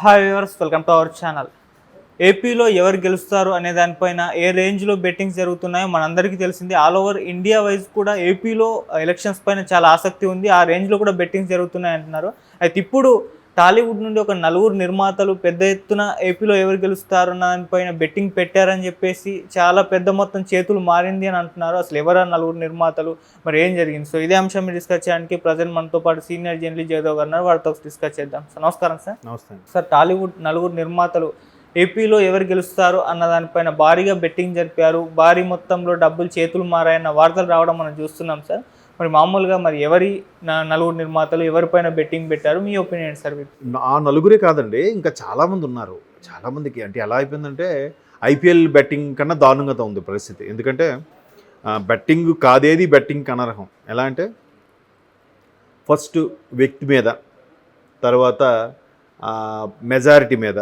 Hi viewers, welcome to our channel. ఏపీలో ఎవరు గెలుస్తారు అనే దానిపైన ఏ రేంజ్లో బెట్టింగ్స్ జరుగుతున్నాయో మనందరికీ తెలిసింది. ఆల్ ఓవర్ ఇండియా వైజ్ కూడా ఏపీలో ఎలక్షన్స్ పైన చాలా ఆసక్తి ఉంది. ఆ రేంజ్లో కూడా బెట్టింగ్స్ జరుగుతున్నాయి అంటున్నారు. అయితే ఇప్పుడు టాలీవుడ్ నుండి ఒక నలుగురు నిర్మాతలు పెద్ద ఎత్తున ఏపీలో ఎవరు గెలుస్తారు అన్న దానిపైన బెట్టింగ్ పెట్టారని చెప్పేసి చాలా పెద్ద మొత్తం చేతులు మారింది అని అంటున్నారు. అసలు ఎవరా నలుగురు నిర్మాతలు, మరి ఏం జరిగింది? సో ఇదే అంశం డిస్కస్ చేయడానికి ప్రజెంట్ మనతో పాటు సీనియర్ జర్నలిస్ట్ జయదేవ్ గారు ఉన్నారు. వారితో డిస్కస్ చేద్దాం. సార్ నమస్కారం. సార్ నమస్తే సార్, టాలీవుడ్ నలుగురు నిర్మాతలు ఏపీలో ఎవరు గెలుస్తారు అన్న దానిపైన భారీగా బెట్టింగ్ జరిపారు. భారీ మొత్తంలో డబ్బులు చేతులు మారాయన్న వార్తలు రావడం మనం చూస్తున్నాం. సార్ మరి మామూలుగా మరి ఎవరి నలుగురు నిర్మాతలు ఎవరిపైన బెట్టింగ్ పెట్టారు, మీ ఒపీనియన్ సార్? ఆ నలుగురే కాదండి, ఇంకా చాలామంది ఉన్నారు. చాలామందికి అంటే ఎలా అయిపోయిందంటే ఐపీఎల్ బెట్టింగ్ కన్నా దారుణంగా ఉంది పరిస్థితి. ఎందుకంటే బెట్టింగ్ కాదేది బెట్టింగ్ అనర్హం. ఎలా అంటే ఫస్ట్ వ్యక్తి మీద, తర్వాత మెజారిటీ మీద.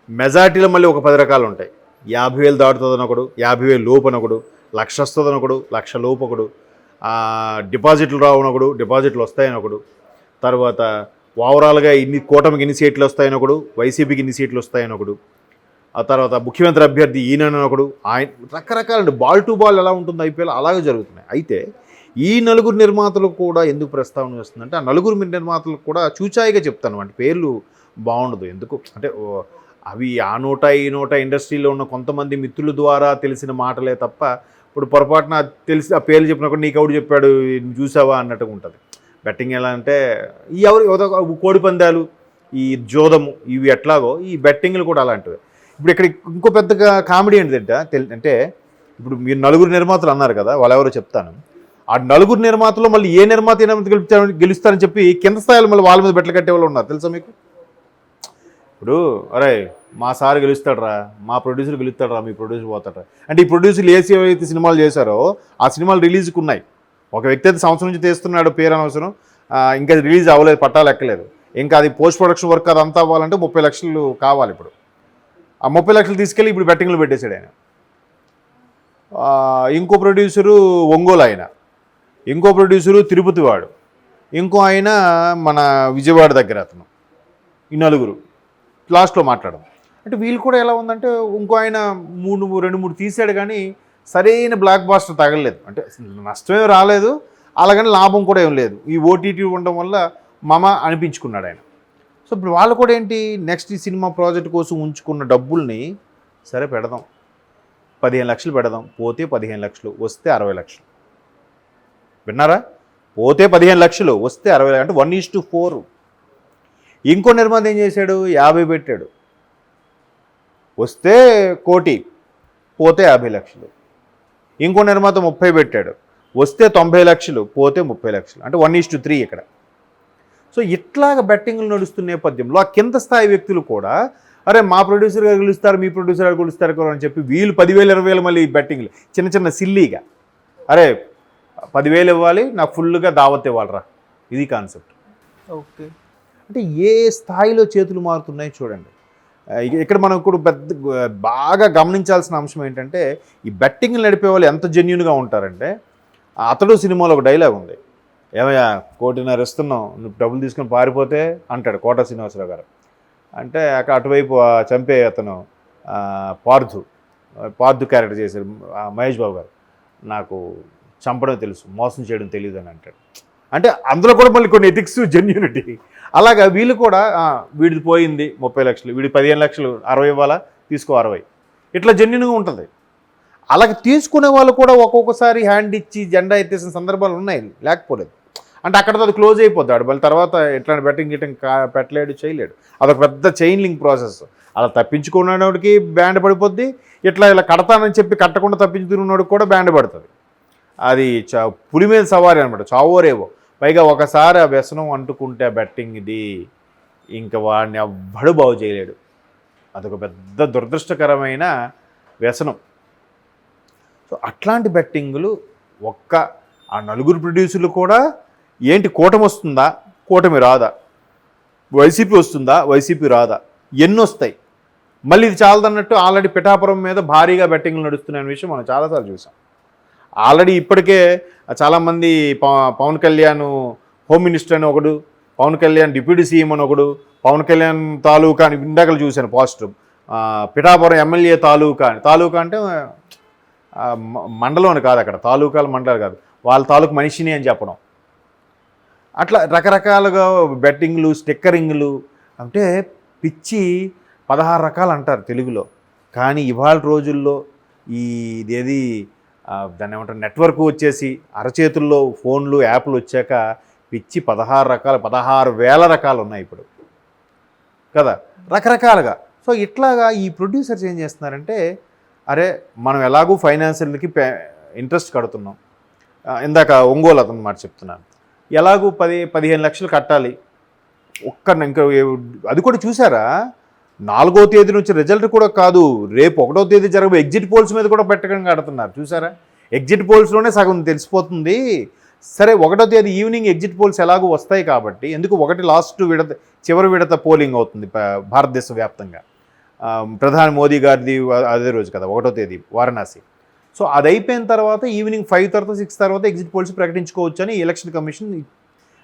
మెజారిటీలో మళ్ళీ ఒక 10 రకాలు ఉంటాయి. 50,000 దాటుతుందని ఒకడు, 50,000 లోపు అనొకడు, 1,00,000 వస్తుందని ఒకడు, 1,00,000 లోపు ఒకడు, డిపాజిట్లు రావనొకడు, డిపాజిట్లు వస్తాయని ఒకడు, తర్వాత ఓవరాల్గా కూటమికి ఇన్ని సీట్లు వస్తాయని ఒకడు, వైసీపీకి ఇన్ని సీట్లు వస్తాయని ఒకడు, ఆ తర్వాత ముఖ్యమంత్రి అభ్యర్థి ఈయనని ఒకడు. ఆయన రకరకాలండి. బాల్ టు బాల్ ఎలా ఉంటుంది ఐపీఎల్ అలాగే జరుగుతున్నాయి. అయితే ఈ నలుగురు నిర్మాతలు కూడా ఎందుకు ప్రస్తావన వస్తుందంటే, ఆ నలుగురు నిర్మాతలకు కూడా చూచాయిగా చెప్తాను. అంటే పేర్లు బాగుండదు ఎందుకు అంటే అవి ఆ నోట ఈ నోట ఇండస్ట్రీలో ఉన్న కొంతమంది మిత్రుల ద్వారా తెలిసిన మాటలే తప్ప, ఇప్పుడు పొరపాటున తెలిసి ఆ పేర్లు చెప్పినప్పుడు నీకు ఎవడు చెప్పాడు చూసావా అన్నట్టుగా ఉంటుంది. బెట్టింగ్ ఎలా అంటే కోడి పందాలు, ఈ జోదము, ఇవి ఎట్లాగో ఈ బెట్టింగ్లు కూడా అలాంటివి. ఇప్పుడు ఇక్కడ ఇంకో పెద్దగా కామెడీ అంటే ఇప్పుడు మీరు నలుగురు నిర్మాతలు అన్నారు కదా, వాళ్ళెవరో చెప్తాను. ఆ నలుగురు నిర్మాతలు మళ్ళీ ఏ నిర్మాత గెలుస్తారని చెప్పి కింద స్థాయిలో మళ్ళీ వాళ్ళ మీద బెట్టలు కట్టే వాళ్ళు ఉన్నారు తెలుసా మీకు? ఇప్పుడు అరే మా సార్ గెలుస్తాడరా, మా ప్రొడ్యూసర్ గెలుస్తాడరా, మీ ప్రొడ్యూసర్ పోతాడరా అంటే ఈ ప్రొడ్యూసర్లు ఏవైతే సినిమాలు చేశారో ఆ సినిమాలు రిలీజ్కి ఉన్నాయి. ఒక వ్యక్తి అయితే సంవత్సరం నుంచి తీస్తున్నాడు, పేరు అనవసరం, ఇంకా రిలీజ్ అవ్వలేదు, పట్టాలు ఎక్కలేదు, ఇంకా అది పోస్ట్ ప్రొడక్షన్ వర్క్ అదంతా అవ్వాలంటే 30 లక్షలు కావాలి. ఇప్పుడు ఆ 30 లక్షలు తీసుకెళ్ళి ఇప్పుడు బెట్టింగ్లో పెట్టేశాడు ఆయన. ఇంకో ప్రొడ్యూసరు ఒంగోలు ఆయన, ఇంకో ప్రొడ్యూసరు తిరుపతి వాడు, ఇంకో ఆయన మన విజయవాడ దగ్గర అతను. ఈ నలుగురు లాస్ట్లో మాట్లాడడం అంటే వీళ్ళు కూడా ఎలా ఉందంటే, ఇంకో ఆయన 2-3 తీసాడు కానీ సరైన బ్లాక్ బాస్టర్ తగలలేదు. అంటే నష్టమే రాలేదు, అలాగని లాభం కూడా ఏం లేదు. ఈ ఓటీటీ ఉండడం వల్ల మమ అనిపించుకున్నాడు ఆయన. సో ఇప్పుడు వాళ్ళు కూడా ఏంటి, నెక్స్ట్ ఈ సినిమా ప్రాజెక్ట్ కోసం ఉంచుకున్న డబ్బుల్ని సరే పెడదాం, 15 లక్షలు పెడదాం, పోతే 15 లక్షలు, వస్తే 60 లక్షలు. విన్నారా? పోతే 15 లక్షలు, వస్తే 60, అంటే 1:4. ఇంకో నిర్మాత ఏం చేశాడు, 50 పెట్టాడు, వస్తే 1 కోటి, పోతే 50 లక్షలు. ఇంకో నిర్మాత 30 పెట్టాడు, వస్తే 90 లక్షలు, పోతే 30 లక్షలు, అంటే 1:3 ఇక్కడ. సో ఇట్లాగ బెట్టింగ్లు నడుస్తున్న నేపథ్యంలో ఆ కింద స్థాయి వ్యక్తులు కూడా అరే మా ప్రొడ్యూసర్ గారు గెలుస్తారు, మీ ప్రొడ్యూసర్ గారు గెలుస్తారు అని చెప్పి వీళ్ళు 10,000 20,000 మళ్ళీ బెట్టింగ్లు చిన్న సిల్లీగా, అరే 10,000 ఇవ్వాలి, నాకు ఫుల్గా దావత్ ఇవ్వాలరా, ఇది కాన్సెప్ట్. ఓకే, అంటే ఏ స్థాయిలో చేతులు మారుతున్నాయి చూడండి. ఇక్కడ మనం కూడా బాగా గమనించాల్సిన అంశం ఏంటంటే, ఈ బెట్టింగ్లు నడిపే వాళ్ళు ఎంత జెన్యూన్గా ఉంటారంటే, అతడు సినిమాలో ఒక డైలాగ్ ఉంది, ఏమయ్యా 1.5 కోటి ఇస్తున్నాం, నువ్వు డబ్బులు తీసుకొని పారిపోతే అంటాడు కోట శ్రీనివాసరావు గారు. అంటే అటువైపు చంపే అతను పార్థు క్యారెక్టర్ చేశారు మహేష్ బాబు గారు, నాకు చంపడం తెలుసు, మోసం చేయడం తెలియదు అని అంటాడు. అంటే అందులో కూడా మళ్ళీ కొన్ని ఎథిక్స్, జెన్యూనిటీ. అలాగా వీళ్ళు కూడా వీడిది పోయింది 30 లక్షలు, వీడి 15 లక్షలు, 60 ఇవ్వాలా, తీసుకో 60, ఇట్లా జెన్యూన్గా ఉంటుంది. అలాగే తీసుకునే వాళ్ళు కూడా ఒక్కొక్కసారి హ్యాండ్ ఇచ్చి జెండా ఎత్తేసిన సందర్భాలు ఉన్నాయి, లేకపోలేదు. అంటే అక్కడతో అది క్లోజ్ అయిపోతాడు, మళ్ళీ తర్వాత ఎట్లాంటి బెట్టింగ్ పెట్టలేడు, చేయలేడు. అదొక పెద్ద చైన్ లింక్ ప్రాసెస్. అలా తప్పించుకున్నవాడికి బ్యాండ్ పడిపోద్ది, ఇట్లా కడతానని చెప్పి కట్టకుండా తప్పించుకున్నవాడికి కూడా బ్యాండ్ పడుతుంది. అది పులి మీద సవారీ అనమాట, చావోరేవో. పైగా ఒకసారి ఆ వ్యసనం అంటుకుంటే బెట్టింగ్ ఇది ఇంకా వాడిని ఎవ్వడు బాగు చేయలేడు. అదొక పెద్ద దురదృష్టకరమైన వ్యసనం. సో అట్లాంటి బెట్టింగులు ఆ నలుగురు ప్రొడ్యూసర్లు కూడా ఏంటి, కూటమి వస్తుందా, కూటమి రాదా, వైసీపీ వస్తుందా, వైసీపీ రాదా, ఎన్ని వస్తాయి, మళ్ళీ ఇది చాలదన్నట్టు ఆల్రెడీ పిఠాపురం మీద భారీగా బెట్టింగ్లు నడుస్తున్నాయనే విషయం మనం చాలాసార్లు చూసాం. ఆల్రెడీ ఇప్పటికే చాలామంది పవన్ కళ్యాణ్ హోమ్ మినిస్టర్ అని ఒకడు, పవన్ కళ్యాణ్ డిప్యూటీ సీఎం అని ఒకడు, పవన్ కళ్యాణ్ తాలూకా అని ఇందాకలు చూశాను పోస్టర్, పిఠాపురం ఎమ్మెల్యే తాలూకా అంటే మండలం అని కాదు, అక్కడ తాలూకాలు మండలాలు కాదు, వాళ్ళ తాలూకు మనిషిని అని చెప్పడం. అట్లా రకరకాలుగా బెట్టింగ్లు, స్టిక్కరింగ్లు, అంటే పిచ్చి 16 రకాలు అంటారు తెలుగులో. కానీ ఇవాళ రోజుల్లో ఇదేది దాన్ని ఏమంటారు, నెట్వర్క్ వచ్చేసి అరచేతుల్లో ఫోన్లు, యాప్లు వచ్చాక పిచ్చి 16,000 రకాలు ఉన్నాయి ఇప్పుడు కదా, రకరకాలుగా. సో ఇట్లాగా ఈ ప్రొడ్యూసర్స్ ఏం చేస్తున్నారంటే, అరే మనం ఎలాగూ ఫైనాన్షియల్కి ఇంట్రెస్ట్ కడుతున్నాం, ఇందాక ఒంగోలు అతను మాట చెప్తున్నాను, ఎలాగూ 10-15 లక్షలు కట్టాలి. ఇంకా అది కూడా చూసారా, 4వ తేదీ నుంచి రిజల్ట్ కూడా కాదు, రేపు 1వ తేదీ జరగబోయే ఎగ్జిట్ పోల్స్ మీద కూడా పెట్టకుండా కడుతున్నారు. చూసారా, ఎగ్జిట్ పోల్స్లోనే సగం తెలిసిపోతుంది. సరే 1వ తేదీ ఈవినింగ్ ఎగ్జిట్ పోల్స్ ఎలాగూ వస్తాయి కాబట్టి, ఎందుకు 1 చివరి విడత పోలింగ్ అవుతుంది భారతదేశ వ్యాప్తంగా, ప్రధాని మోదీ గారిది అదే రోజు కదా 1వ తేదీ వారణాసి. సో అది అయిపోయిన తర్వాత ఈవినింగ్ 5 తర్వాత 6 తర్వాత ఎగ్జిట్ పోల్స్ ప్రకటించుకోవచ్చు అని ఎలక్షన్ కమిషన్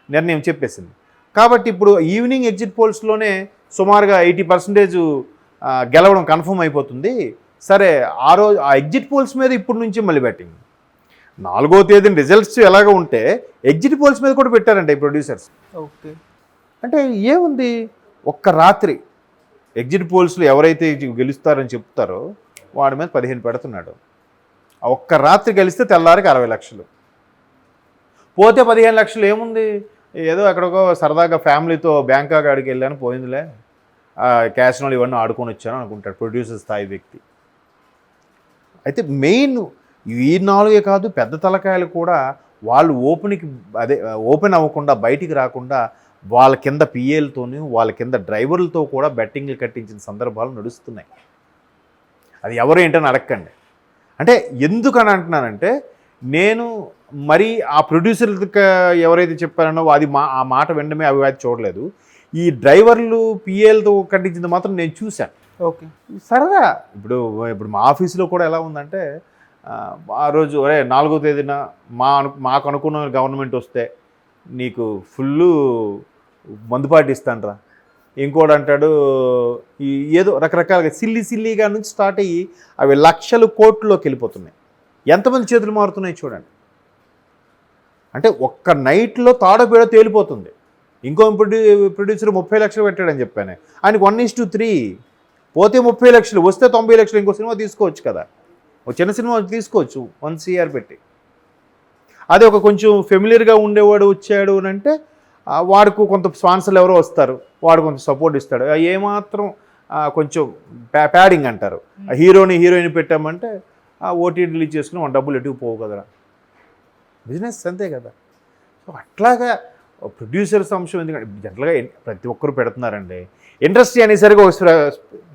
నిర్ణయం చెప్పేసింది. కాబట్టి ఇప్పుడు ఈవినింగ్ ఎగ్జిట్ పోల్స్లోనే సుమారుగా 80% గెలవడం కన్ఫర్మ్ అయిపోతుంది. సరే ఆ ఎగ్జిట్ పోల్స్ మీద ఇప్పుడు నుంచి మళ్ళీ బెట్టింగ్. 4వ తేదీన రిజల్ట్స్ ఎలాగ ఉంటే ఎగ్జిట్ పోల్స్ మీద కూడా పెట్టారంట ఈ ప్రొడ్యూసర్స్. ఓకే, అంటే ఏముంది, ఒక్క రాత్రి ఎగ్జిట్ పోల్స్లో ఎవరైతే గెలుస్తారని చెప్తారో వాడి మీద 15 పెడుతున్నాడు. ఆ ఒక్క రాత్రి గెలిస్తే తెల్లారికి 60 లక్షలు, పోతే 15 లక్షలు ఏముంది, ఏదో ఎక్కడికో సరదాగా ఫ్యామిలీతో బ్యాంకాక్ ఆడికి వెళ్ళాను, పోయిందిలే, క్యాసినోలు ఇవన్నీ ఆడుకొని వచ్చాను అనుకుంటాడు ప్రొడ్యూసర్ స్థాయి వ్యక్తి. అయితే మెయిన్ ఈ 4 కాదు, పెద్ద తలకాయలు కూడా వాళ్ళు ఓపెన్ అవ్వకుండా, బయటికి రాకుండా వాళ్ళ కింద పిఏలతోని, వాళ్ళ కింద డ్రైవర్లతో కూడా బెట్టింగ్లు కట్టించిన సందర్భాలు నడుస్తున్నాయి. అది ఎవరు ఏంటని అడగండి. అంటే ఎందుకని అంటున్నానంటే, నేను మరి ఆ ప్రొడ్యూసర్కి ఎవరైతే చెప్పారనో ఆ మాట వెంటనే అవి చూడలేదు. ఈ డ్రైవర్లు పిఏలతో కట్టించింది మాత్రం నేను చూశాను. ఓకే, సరదా. ఇప్పుడు మా ఆఫీసులో కూడా ఎలా ఉందంటే, ఆ రోజు 4వ తేదీన మాకు అనుకున్న గవర్నమెంట్ వస్తే నీకు ఫుల్లు మందుపాటి ఇస్తానరా, ఇంకోటి అంటాడు ఏదో రకరకాలుగా సిల్లీగా నుంచి స్టార్ట్ అయ్యి అవి లక్షలు కోట్లలోకి వెళ్ళిపోతున్నాయి. ఎంతమంది చేతులు మారుతున్నాయి చూడండి. అంటే ఒక్క నైట్లో తాడపేడ తేలిపోతుంది. ఇంకో ప్రొడ్యూసర్ 30 లక్షలు పెట్టాడని చెప్పాను, ఆయనకి 1:3, పోతే 30 లక్షలు, వస్తే 90 లక్షలు. ఇంకో సినిమా తీసుకోవచ్చు కదా, ఒక చిన్న సినిమా తీసుకోవచ్చు 1 CR పెట్టి. అదే ఒక కొంచెం ఫెమిలియర్గా ఉండేవాడు వచ్చాడు అని అంటే వాడికి కొంత స్పాన్సర్లు ఎవరో వస్తారు, వాడు కొంచెం సపోర్ట్ ఇస్తాడు. ఏమాత్రం కొంచెం ప్యాడింగ్ అంటారు, హీరోయిన్ పెట్టామంటే ఓటీటీ రిలీజ్ చేసుకుని మన డబ్బులు ఎటుకు పోవు కదరా, బిజినెస్ అంతే కదా. సో అట్లాగా ప్రొడ్యూసర్స్ అంశం ఎందుకంటే జనరల్గా ప్రతి ఒక్కరు పెడుతున్నారండి. ఇండస్ట్రీ అనేసరికి ఒక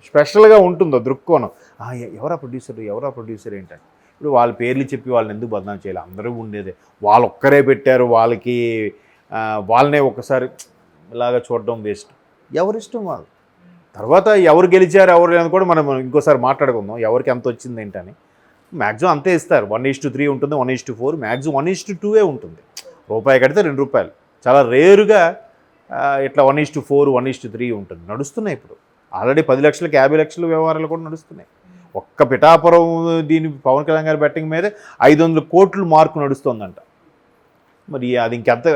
స్పెషల్గా ఉంటుందో దృక్కోణం, ఎవరా ప్రొడ్యూసర్ ఏంటంటే. ఇప్పుడు వాళ్ళ పేర్లు చెప్పి వాళ్ళని ఎందుకు బదనాం చేయాలి, అందరూ ఉండేదే, వాళ్ళు ఒక్కరే పెట్టారు, వాళ్ళనే ఒకసారి ఇలాగా చూడడం వేస్ట్. ఎవరిష్టం వాళ్ళు. తర్వాత ఎవరు గెలిచారు ఎవరు లేని కూడా మనం ఇంకోసారి మాట్లాడుకుందాం, ఎవరికి ఎంత వచ్చింది ఏంటని. మ్యాక్సిమం అంతే ఇస్తారు, 1:3 ఉంటుంది, 1:4, మ్యాక్సిమం 1:2 ఉంటుంది. రూపాయి కడితే ₹2. చాలా రేరుగా ఇట్లా 1:4, 1:3 ఉంటుంది. నడుస్తున్నాయి ఇప్పుడు ఆల్రెడీ 10 లక్షలకి 50 లక్షల వ్యవహారాలు కూడా నడుస్తున్నాయి. ఒక్క పిఠాపురం దీని పవన్ కళ్యాణ్ గారి బెట్టింగ్ మీద 500 కోట్ల మార్కు నడుస్తుందంట. మరి అది ఇంకెంత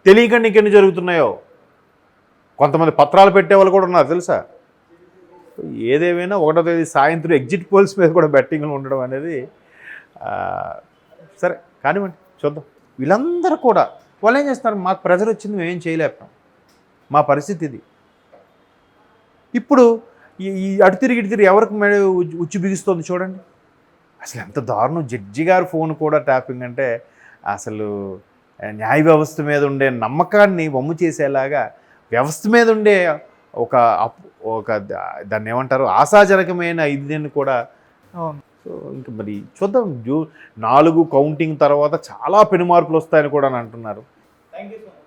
తెలియకుండా ఇంకెన్ని జరుగుతున్నాయో. కొంతమంది పత్రాలు పెట్టేవాళ్ళు కూడా ఉన్నారు తెలుసా. ఏదేమైనా 1వ తేదీ సాయంత్రం ఎగ్జిట్ పోల్స్ మీద కూడా బెట్టింగ్లు ఉండడం అనేది సరే కానివ్వండి, చూద్దాం. వీళ్ళందరూ కూడా వాళ్ళు ఏం చేస్తున్నారు, మాకు ప్రెజర్ వచ్చింది, మేమేం చేయలేకపోయాం, మా పరిస్థితి ఇది. ఇప్పుడు ఈ అటు తిరిగి ఎవరికి ఉచ్చు బిగుస్తుంది చూడండి. అసలు ఎంత దారుణం. జడ్జి గారు ఫోన్ కూడా ట్యాపింగ్ అంటే అసలు న్యాయ వ్యవస్థ మీద ఉండే నమ్మకాన్ని వమ్ము చేసేలాగా, వ్యవస్థ మీద ఉండే ఒక దాన్ని ఏమంటారు ఆశాజనకమైన ఇదిని కూడా. సో ఇంకా మరి చూద్దాం. 4 కౌంటింగ్ తర్వాత చాలా పెను మార్పులు వస్తాయని కూడా అంటున్నారు. Thank you so much.